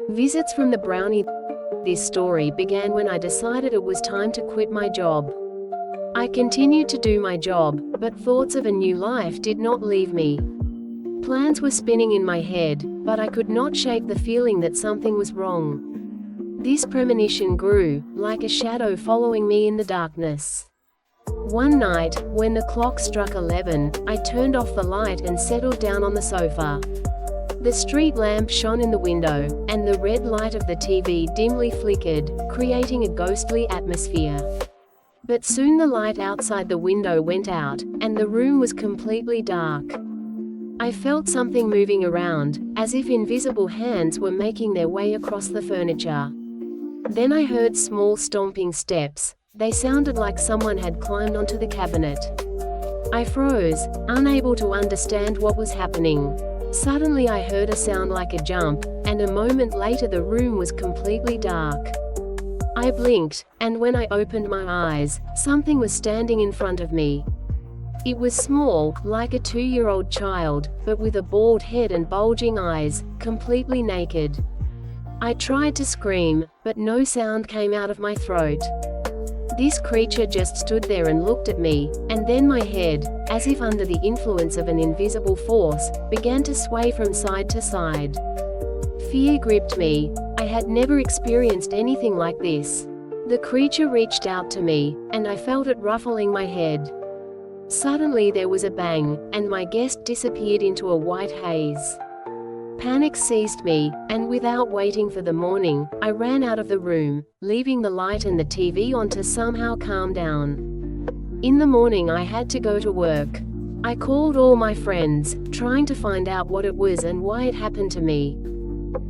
Visits from the brownie. This story began when I decided it was time to quit my job. I continued to do my job, but thoughts of a new life did not leave me. Plans were spinning in my head, but I could not shake the feeling that something was wrong. This premonition grew, like a shadow following me in the darkness. One night, when the clock struck 11, I turned off the light and settled down on the sofa. The street lamp shone in the window, and the red light of the TV dimly flickered, creating a ghostly atmosphere. But soon the light outside the window went out, and the room was completely dark. I felt something moving around, as if invisible hands were making their way across the furniture. Then I heard small stomping steps. They sounded like someone had climbed onto the cabinet. I froze, unable to understand what was happening. Suddenly I heard a sound like a jump, and a moment later the room was completely dark. I blinked, and when I opened my eyes, something was standing in front of me. It was small, like a 2-year-old child, but with a bald head and bulging eyes, completely naked. I tried to scream, but no sound came out of my throat. This creature just stood there and looked at me, and then my head, as if under the influence of an invisible force, began to sway from side to side. Fear gripped me. I had never experienced anything like this. The creature reached out to me, and I felt it ruffling my head. Suddenly there was a bang, and my guest disappeared into a white haze. Panic seized me, and without waiting for the morning, I ran out of the room, leaving the light and the TV on to somehow calm down. In the morning I had to go to work. I called all my friends, trying to find out what it was and why it happened to me.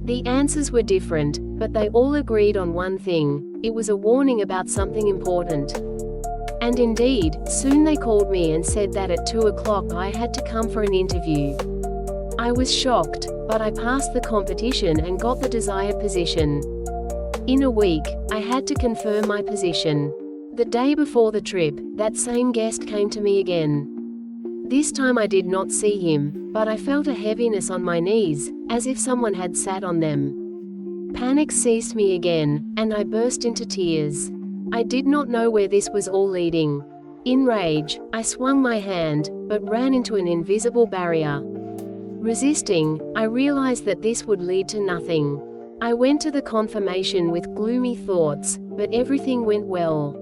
The answers were different, but they all agreed on one thing: it was a warning about something important. And indeed, soon they called me and said that at 2 o'clock I had to come for an interview. I was shocked, but I passed the competition and got the desired position. In a week, I had to confirm my position. The day before the trip, that same guest came to me again. This time I did not see him, but I felt a heaviness on my knees, as if someone had sat on them. Panic seized me again, and I burst into tears. I did not know where this was all leading. In rage, I swung my hand, but ran into an invisible barrier. Resisting, I realized that this would lead to nothing. I went to the confirmation with gloomy thoughts, but everything went well.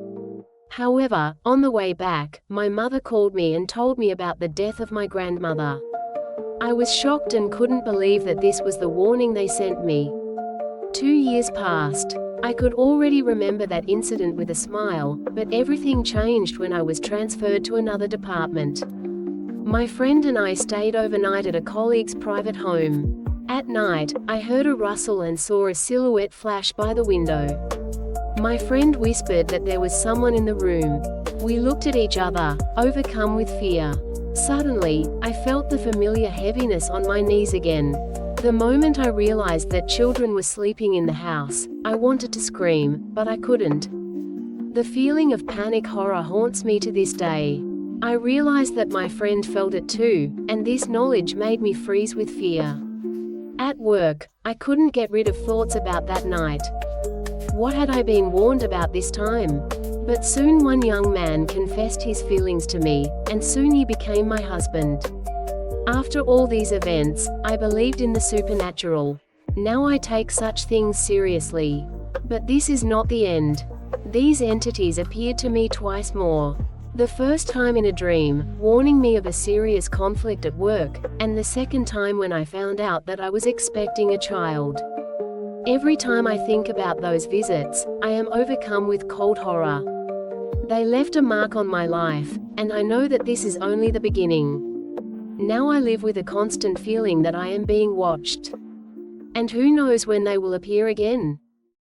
However, on the way back, my mother called me and told me about the death of my grandmother. I was shocked and couldn't believe that this was the warning they sent me. 2 years passed. I could already remember that incident with a smile, but everything changed when I was transferred to another department. My friend and I stayed overnight at a colleague's private home. At night, I heard a rustle and saw a silhouette flash by the window. My friend whispered that there was someone in the room. We looked at each other, overcome with fear. Suddenly, I felt the familiar heaviness on my knees again. The moment I realized that children were sleeping in the house, I wanted to scream, but I couldn't. The feeling of panic horror haunts me to this day. I realized that my friend felt it too, and this knowledge made me freeze with fear. At work, I couldn't get rid of thoughts about that night. What had I been warned about this time? But soon one young man confessed his feelings to me, and soon he became my husband. After all these events, I believed in the supernatural. Now I take such things seriously. But this is not the end. These entities appeared to me twice more. The first time in a dream, warning me of a serious conflict at work, and the second time when I found out that I was expecting a child. Every time I think about those visits, I am overcome with cold horror. They left a mark on my life, and I know that this is only the beginning. Now I live with a constant feeling that I am being watched. And who knows when they will appear again?